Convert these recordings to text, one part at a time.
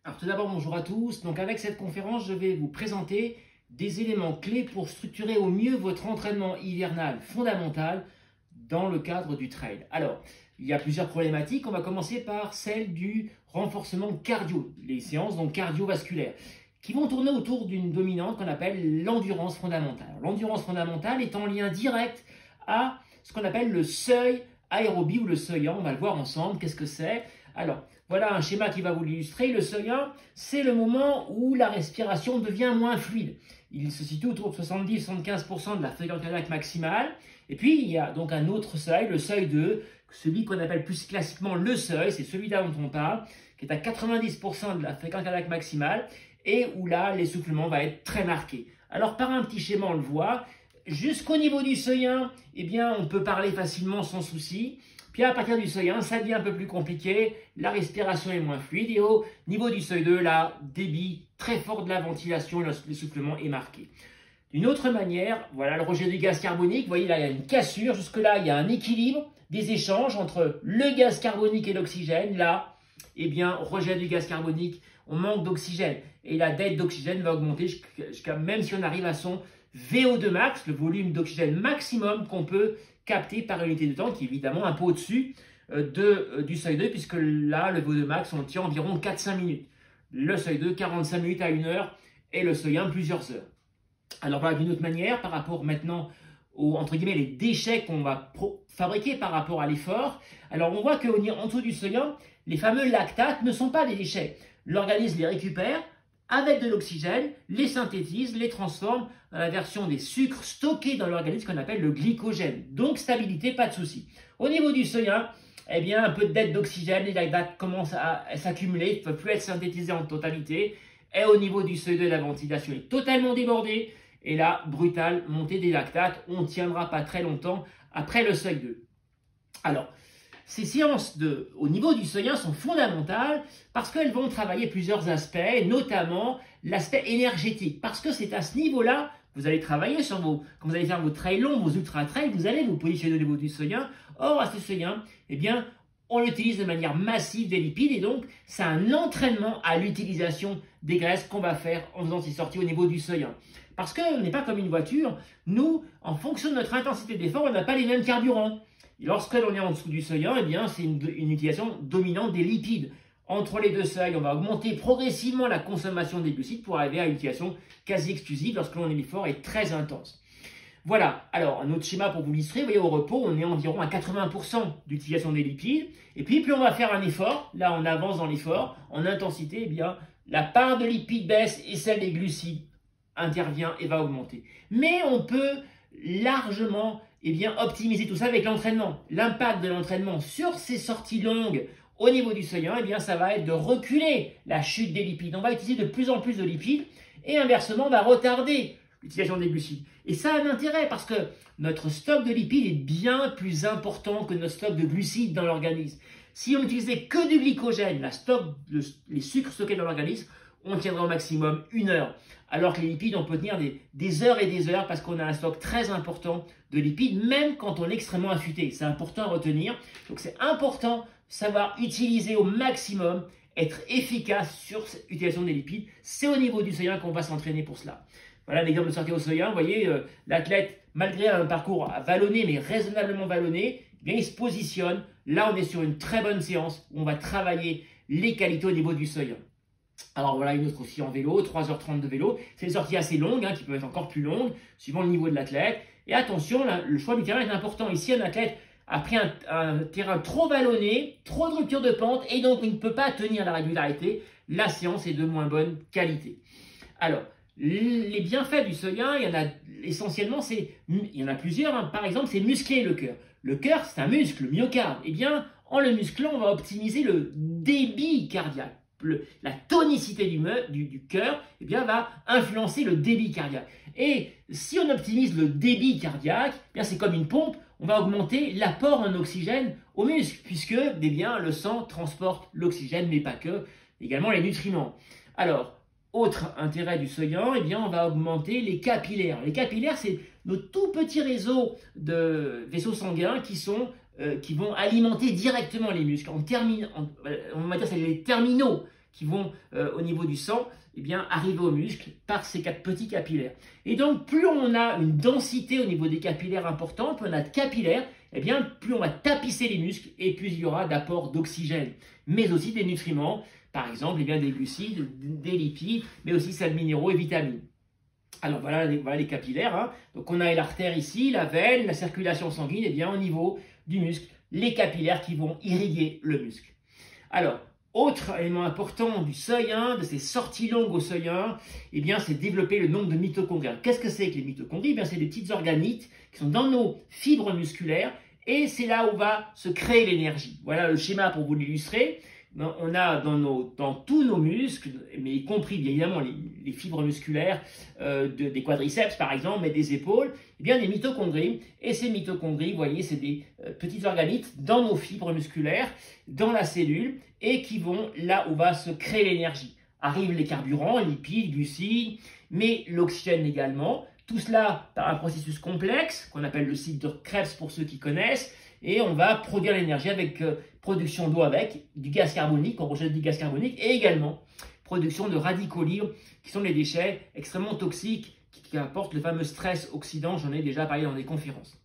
Alors tout d'abord, bonjour à tous. Donc avec cette conférence, je vais vous présenter des éléments clés pour structurer au mieux votre entraînement hivernal fondamental dans le cadre du trail. Alors, il y a plusieurs problématiques. On va commencer par celle du renforcement cardio, les séances donc cardiovasculaires, qui vont tourner autour d'une dominante qu'on appelle l'endurance fondamentale. L'endurance fondamentale est en lien direct à ce qu'on appelle le seuil aérobie ou le seuil 1. On va le voir ensemble. Qu'est-ce que c'est? Alors, voilà un schéma qui va vous l'illustrer. Le seuil 1, c'est le moment où la respiration devient moins fluide. Il se situe autour de 70-75% de la fréquence cardiaque maximale. Et puis, il y a donc un autre seuil, le seuil 2, celui qu'on appelle plus classiquement le seuil, c'est celui-là dont on parle, qui est à 90% de la fréquence cardiaque maximale et où là, l'essoufflement va être très marqué. Alors, par un petit schéma, on le voit. Jusqu'au niveau du seuil 1, eh bien, on peut parler facilement sans souci. Puis à partir du seuil 1, ça devient un peu plus compliqué, la respiration est moins fluide et au niveau du seuil 2, là, débit très fort de la ventilation, l'essoufflement est marqué. D'une autre manière, voilà le rejet du gaz carbonique, vous voyez là, il y a une cassure, jusque-là, il y a un équilibre des échanges entre le gaz carbonique et l'oxygène. Là, eh bien, rejet du gaz carbonique, on manque d'oxygène et la dette d'oxygène va augmenter jusqu'à même si on arrive à son VO2 max, le volume d'oxygène maximum qu'on peut capté par unité de temps, qui est évidemment un peu au-dessus du seuil 2, puisque là, le VO2 max, on tient environ 4-5 minutes. Le seuil 2, 45 minutes à 1 heure, et le seuil 1, plusieurs heures. Alors voilà, d'une autre manière, par rapport maintenant aux, entre guillemets, les déchets qu'on va fabriquer par rapport à l'effort, alors on voit qu'en dessous du seuil 1, les fameux lactates ne sont pas des déchets. L'organisme les récupère avec de l'oxygène, les synthétise, les transforme dans la version des sucres stockés dans l'organisme qu'on appelle le glycogène. Donc stabilité, pas de souci. Au niveau du seuil 1, eh bien un peu de dette d'oxygène, les lactates commencent à s'accumuler, ils ne peuvent plus être synthétisés en totalité. Et au niveau du seuil 2, la ventilation est totalement débordée. Et là, brutale montée des lactates, on ne tiendra pas très longtemps après le seuil 2. Alors, ces séances au niveau du seuil 1 sont fondamentales parce qu'elles vont travailler plusieurs aspects, notamment l'aspect énergétique. Parce que c'est à ce niveau-là, vous allez travailler sur quand vous allez faire vos trails longs, vos ultra-trails, vous allez vous positionner au niveau du seuil 1. Or, à ce seuil 1, eh bien, on utilise de manière massive des lipides et donc, c'est un entraînement à l'utilisation des graisses qu'on va faire en faisant ces sorties au niveau du seuil 1. Parce qu'on n'est pas comme une voiture. Nous, en fonction de notre intensité d'effort, on n'a pas les mêmes carburants. Et lorsque l'on est en dessous du seuil 1, eh bien, c'est une utilisation dominante des lipides. Entre les deux seuils, on va augmenter progressivement la consommation des glucides pour arriver à une utilisation quasi exclusive lorsque l'effort est très intense. Voilà, alors un autre schéma pour vous l'illustrer, vous voyez au repos, on est environ à 80% d'utilisation des lipides. Et puis, plus on va faire un effort, là on avance dans l'effort, en intensité, eh bien, la part de lipides baisse et celle des glucides intervient et va augmenter. Mais on peut largement optimiser tout ça avec l'entraînement. L'impact de l'entraînement sur ces sorties longues au niveau du seuil 1, eh bien, ça va être de reculer la chute des lipides. On va utiliser de plus en plus de lipides et inversement, on va retarder l'utilisation des glucides. Et ça a un intérêt parce que notre stock de lipides est bien plus important que notre stock de glucides dans l'organisme. Si on n'utilisait que du glycogène, les sucres stockés dans l'organisme, on tiendra au maximum 1 heure. Alors que les lipides, on peut tenir des heures et des heures parce qu'on a un stock très important de lipides, même quand on est extrêmement affûté. C'est important à retenir. Donc c'est important de savoir utiliser au maximum, être efficace sur cette utilisation des lipides. C'est au niveau du seuil 1 qu'on va s'entraîner pour cela. Voilà l'exemple de sortie au seuil 1. Vous voyez, l'athlète, malgré un parcours vallonné, mais raisonnablement vallonné, eh bien, il se positionne. Là, on est sur une très bonne séance où on va travailler les qualités au niveau du seuil 1. Alors voilà une autre aussi en vélo, 3h30 de vélo. C'est des sorties assez longues, qui peuvent être encore plus longues, suivant le niveau de l'athlète. Et attention, là, le choix du terrain est important. Ici, un athlète a pris un terrain trop vallonné, trop de rupture de pente, et donc il ne peut pas tenir la régularité. La séance est de moins bonne qualité. Alors, les bienfaits du seuil 1, il y en a essentiellement, il y en a plusieurs. Par exemple, c'est muscler le cœur. Le cœur, c'est un muscle, le myocarde. Eh bien, en le musclant, on va optimiser le débit cardiaque. La tonicité du cœur eh bien, va influencer le débit cardiaque. Et si on optimise le débit cardiaque, eh c'est comme une pompe, on va augmenter l'apport en oxygène aux muscles, puisque eh bien, le sang transporte l'oxygène, mais pas que, également les nutriments. Alors, autre intérêt du seuil 1, eh bien, on va augmenter les capillaires. Les capillaires, c'est nos tout petits réseaux de vaisseaux sanguins qui vont alimenter directement les muscles. On va dire c'est les terminaux qui vont au niveau du sang, eh bien, arriver au muscle par ces 4 petits capillaires. Et donc, plus on a une densité au niveau des capillaires importante, plus on a de capillaires, eh bien, plus on va tapisser les muscles et plus il y aura d'apport d'oxygène, mais aussi des nutriments, par exemple, eh bien, des glucides, des lipides, mais aussi sels minéraux et vitamines. Alors voilà les capillaires, hein. Donc on a l'artère ici, la veine, la circulation sanguine, et bien au niveau du muscle, les capillaires qui vont irriguer le muscle. Alors, autre élément important du seuil 1, de ces sorties longues au seuil 1, eh bien c'est développer le nombre de mitochondries. Qu'est-ce que c'est que les mitochondries? Eh bien c'est des petites organites qui sont dans nos fibres musculaires et c'est là où va se créer l'énergie. Voilà le schéma pour vous l'illustrer. On a dans tous nos muscles, mais y compris bien évidemment les fibres musculaires des quadriceps par exemple, mais des épaules, eh bien des mitochondries. Et ces mitochondries, vous voyez, c'est des petits organites dans nos fibres musculaires, dans la cellule, et qui vont là où va se créer l'énergie. Arrivent les carburants, lipides, glucides, mais l'oxygène également. Tout cela par un processus complexe qu'on appelle le cycle de Krebs pour ceux qui connaissent. Et on va produire l'énergie avec production d'eau avec du gaz carbonique, on rejette du gaz carbonique, et également production de radicaux libres, qui sont les déchets extrêmement toxiques qui apportent le fameux stress oxydant, j'en ai déjà parlé dans des conférences.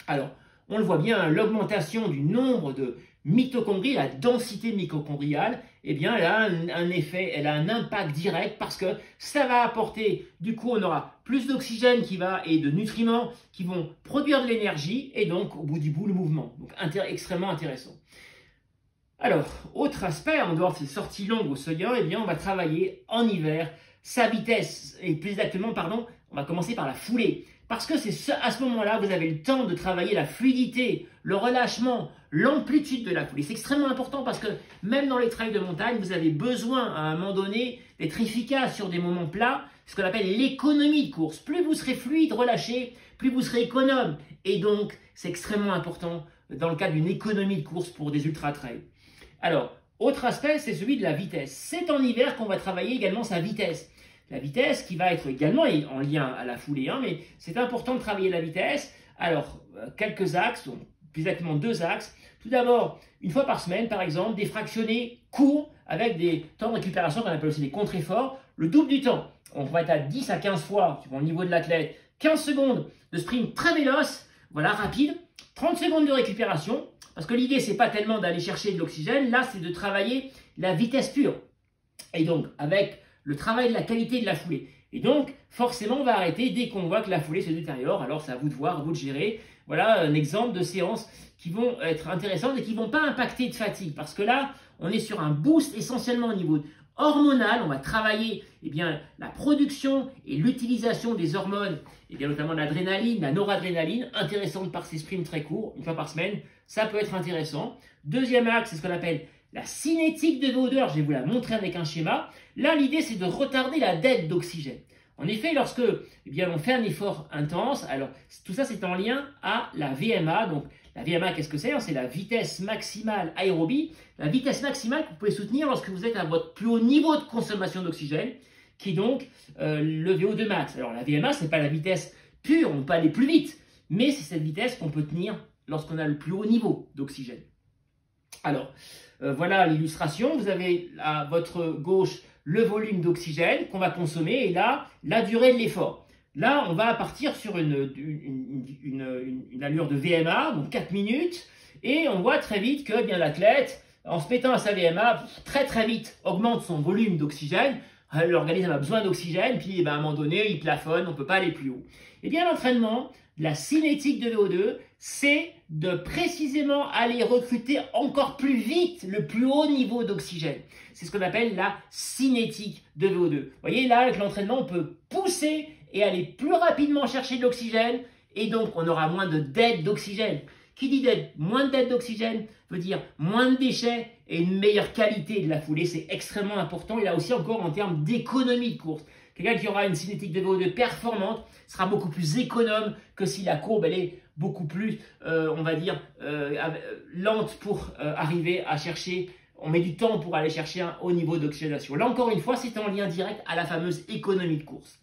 Alors, on le voit bien, l'augmentation du nombre de mitochondries, la densité mitochondriale, eh bien, elle a un effet, elle a un impact direct parce que ça va apporter, du coup, on aura plus d'oxygène et de nutriments qui vont produire de l'énergie et donc, au bout du bout, le mouvement. Donc, extrêmement intéressant. Alors, autre aspect, en dehors de ces sorties longues au seuil 1, eh bien, on va travailler en hiver sa vitesse, et plus exactement, pardon, on va commencer par la foulée. Parce que c'est à ce moment-là, vous avez le temps de travailler la fluidité, le relâchement, l'amplitude de la foulée. C'est extrêmement important parce que même dans les trails de montagne, vous avez besoin à un moment donné d'être efficace sur des moments plats, ce qu'on appelle l'économie de course. Plus vous serez fluide, relâché, plus vous serez économe. Et donc, c'est extrêmement important dans le cadre d'une économie de course pour des ultra-trails. Alors, autre aspect, c'est celui de la vitesse. C'est en hiver qu'on va travailler également sa vitesse. La vitesse qui va être également en lien à la foulée, hein, mais c'est important de travailler la vitesse. Alors, quelques axes, plus exactement 2 axes. Tout d'abord, une fois par semaine, par exemple, des fractionnés courts avec des temps de récupération qu'on appelle aussi des contre-efforts, le double du temps. On va être à 10 à 15 fois, suivant le niveau de l'athlète, 15 secondes de sprint très véloce, voilà, rapide, 30 secondes de récupération, parce que l'idée, c'est pas tellement d'aller chercher de l'oxygène, là, c'est de travailler la vitesse pure. Et donc, avec le travail de la qualité de la foulée. Et donc, forcément, on va arrêter dès qu'on voit que la foulée se détériore. Alors, c'est à vous de voir, à vous de gérer. Voilà un exemple de séances qui vont être intéressantes et qui ne vont pas impacter de fatigue. Parce que là, on est sur un boost essentiellement au niveau hormonal. On va travailler la production et l'utilisation des hormones, notamment l'adrénaline, la noradrénaline, intéressante par ces sprints très courts, une fois par semaine. Ça peut être intéressant. Deuxième axe, c'est ce qu'on appelle la cinétique de VO2, alors je vais vous la montrer avec un schéma. Là, l'idée, c'est de retarder la dette d'oxygène. En effet, lorsque on fait un effort intense, alors tout ça, c'est en lien à la VMA. Donc, la VMA, qu'est-ce que c'est? C'est la vitesse maximale aérobie. La vitesse maximale que vous pouvez soutenir lorsque vous êtes à votre plus haut niveau de consommation d'oxygène, qui est donc le VO2 max. Alors, la VMA, ce n'est pas la vitesse pure, on peut aller plus vite, mais c'est cette vitesse qu'on peut tenir lorsqu'on a le plus haut niveau d'oxygène. Alors, voilà l'illustration. Vous avez à votre gauche le volume d'oxygène qu'on va consommer et là, la durée de l'effort. Là, on va partir sur une allure de VMA, donc 4 minutes, et on voit très vite que l'athlète, en se mettant à sa VMA, très vite augmente son volume d'oxygène. L'organisme a besoin d'oxygène, puis à un moment donné, il plafonne, on ne peut pas aller plus haut. Eh bien, l'entraînement, la cinétique de VO2, c'est de précisément aller recruter encore plus vite le plus haut niveau d'oxygène. C'est ce qu'on appelle la cinétique de VO2. Vous voyez, là, avec l'entraînement, on peut pousser et aller plus rapidement chercher de l'oxygène et donc on aura moins de dette d'oxygène. Qui dit moins de dette d'oxygène veut dire moins de déchets et une meilleure qualité de la foulée. C'est extrêmement important et là aussi encore en termes d'économie de course. Quelqu'un qui aura une cinétique de VO2 performante sera beaucoup plus économe que si la courbe elle est beaucoup plus, lente pour arriver à chercher. On met du temps pour aller chercher un haut niveau d'oxygénation. Là encore une fois, c'est en lien direct à la fameuse économie de course.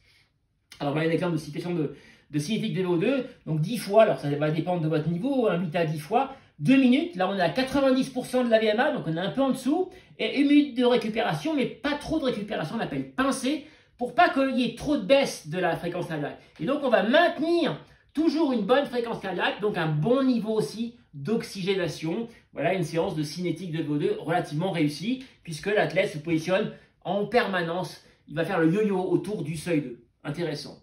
Alors voilà un exemple de situation de cinétique de VO2, donc 10 fois, alors ça va dépendre de votre niveau, 8 à 10 fois, 2 minutes. Là, on est à 90% de la VMA, donc on est un peu en dessous. Et 1 minute de récupération, mais pas trop de récupération, on appelle pincer, pour pas qu'il y ait trop de baisse de la fréquence cardiaque. Et donc, on va maintenir toujours une bonne fréquence cardiaque, donc un bon niveau aussi d'oxygénation. Voilà une séance de cinétique de VO2 relativement réussie, puisque l'athlète se positionne en permanence. Il va faire le yo-yo autour du seuil 2. Intéressant.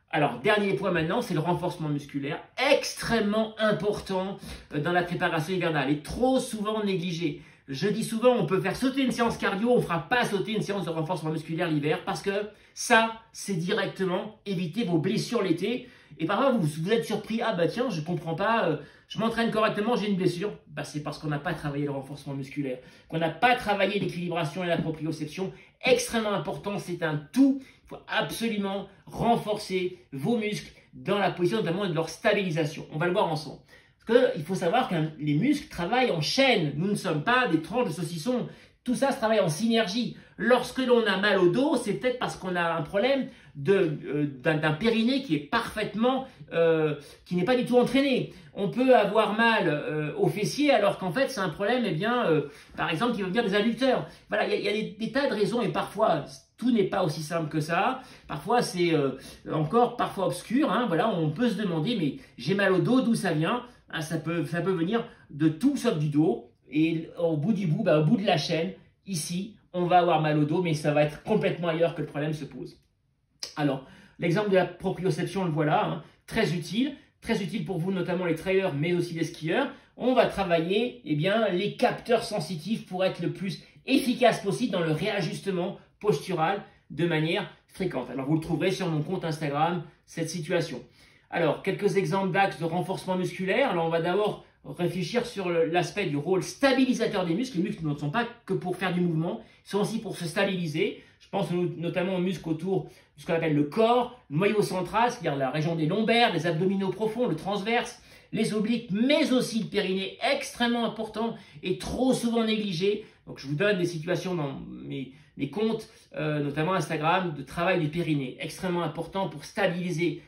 Alors, dernier point maintenant, c'est le renforcement musculaire, extrêmement important dans la préparation hivernale et trop souvent négligé. Je dis souvent, on peut faire sauter une séance cardio, on ne fera pas sauter une séance de renforcement musculaire l'hiver parce que ça, c'est directement éviter vos blessures l'été. Et parfois, vous êtes surpris, ah bah tiens, je ne comprends pas, je m'entraîne correctement, j'ai une blessure. Bah, c'est parce qu'on n'a pas travaillé le renforcement musculaire, qu'on n'a pas travaillé l'équilibration et la proprioception. Extrêmement important, c'est un tout. Il faut absolument renforcer vos muscles dans la position notamment de leur stabilisation. On va le voir ensemble. Parce qu'il faut savoir que les muscles travaillent en chaîne. Nous ne sommes pas des tranches de saucisson. Tout ça se travaille en synergie. Lorsque l'on a mal au dos, c'est peut-être parce qu'on a un problème d'un périnée qui est parfaitement, qui n'est pas du tout entraîné. On peut avoir mal au fessier alors qu'en fait c'est un problème, eh bien, par exemple, qui veut venir des adducteurs. Voilà, il y a des tas de raisons et parfois tout n'est pas aussi simple que ça. Parfois c'est encore parfois obscur. Hein, voilà, on peut se demander, mais j'ai mal au dos, d'où ça vient? Hein, ça peut venir de tout sauf du dos. Et au bout du bout, au bout de la chaîne, ici, on va avoir mal au dos, mais ça va être complètement ailleurs que le problème se pose. Alors, l'exemple de la proprioception, le voilà, hein, très utile pour vous, notamment les trailers, mais aussi les skieurs. On va travailler les capteurs sensitifs pour être le plus efficace possible dans le réajustement postural de manière fréquente. Alors, vous le trouverez sur mon compte Instagram, cette situation. Alors, quelques exemples d'axes de renforcement musculaire. Alors, on va d'abord réfléchir sur l'aspect du rôle stabilisateur des muscles. Les muscles ne sont pas que pour faire du mouvement, ils sont aussi pour se stabiliser. Je pense notamment aux muscles autour de ce qu'on appelle le corps, le noyau central, c'est-à-dire la région des lombaires, les abdominaux profonds, le transverse, les obliques, mais aussi le périnée, extrêmement important et trop souvent négligé. Donc je vous donne des situations dans mes comptes, notamment Instagram, de travail du périnée, extrêmement important pour stabiliser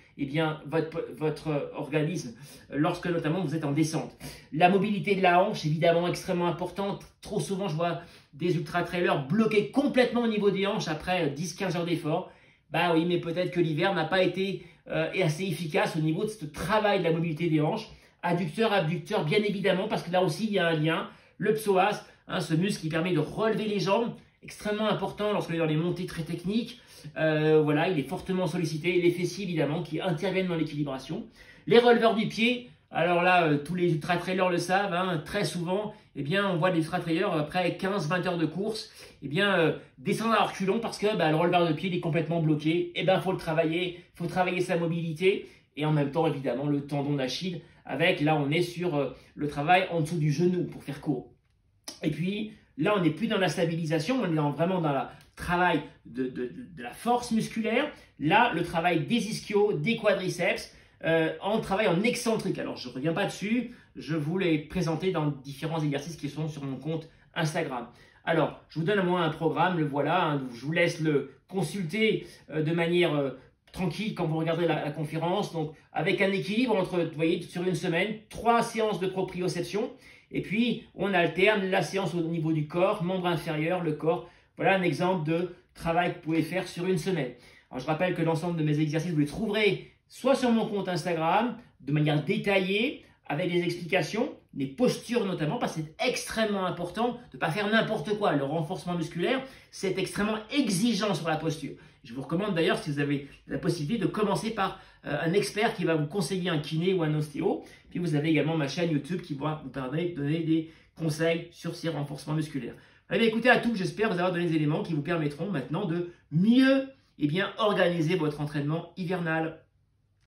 votre organisme lorsque notamment vous êtes en descente. La mobilité de la hanche, évidemment extrêmement importante. Trop souvent, je vois des ultra-trailers bloqués complètement au niveau des hanches après 10-15 heures d'effort. Bah oui, mais peut-être que l'hiver n'a pas été assez efficace au niveau de ce travail de la mobilité des hanches. Adducteur, abducteur, bien évidemment, parce que là aussi, il y a un lien. Le psoas, hein, ce muscle qui permet de relever les jambes, extrêmement important lorsqu'on est dans les montées très techniques. Voilà, il est fortement sollicité. Les fessiers, évidemment, qui interviennent dans l'équilibration. Les releveurs du pied, alors là, tous les ultra-trailers le savent, hein, très souvent, on voit des ultra-trailers après 15-20 heures de course, descendre à reculons parce que le releveur de pied il est complètement bloqué. Faut le travailler, faut travailler sa mobilité et en même temps, évidemment, le tendon d'Achille avec, là, on est sur le travail en dessous du genou pour faire court. Et puis, là, on n'est plus dans la stabilisation, on est vraiment dans le travail de la force musculaire. Là, le travail des ischios, des quadriceps, en travail en excentrique. Alors, je ne reviens pas dessus, je vous l'ai présenté dans différents exercices qui sont sur mon compte Instagram. Alors, je vous donne à moi un programme, le voilà, hein, je vous laisse le consulter de manière tranquille quand vous regardez la conférence. Donc, avec un équilibre entre, vous voyez, sur une semaine, 3 séances de proprioception. Et puis, on alterne la séance au niveau du corps, membre inférieur, le corps. Voilà un exemple de travail que vous pouvez faire sur une semaine. Alors, je rappelle que l'ensemble de mes exercices, vous les trouverez soit sur mon compte Instagram, de manière détaillée, avec des explications, des postures notamment, parce que c'est extrêmement important de ne pas faire n'importe quoi. Le renforcement musculaire, c'est extrêmement exigeant sur la posture. Je vous recommande d'ailleurs, si vous avez la possibilité, de commencer par un expert qui va vous conseiller un kiné ou un ostéo. Puis vous avez également ma chaîne YouTube qui va vous permettre de donner des conseils sur ces renforcements musculaires. Allez, écoutez à tout, j'espère vous avoir donné des éléments qui vous permettront maintenant de mieux organiser votre entraînement hivernal.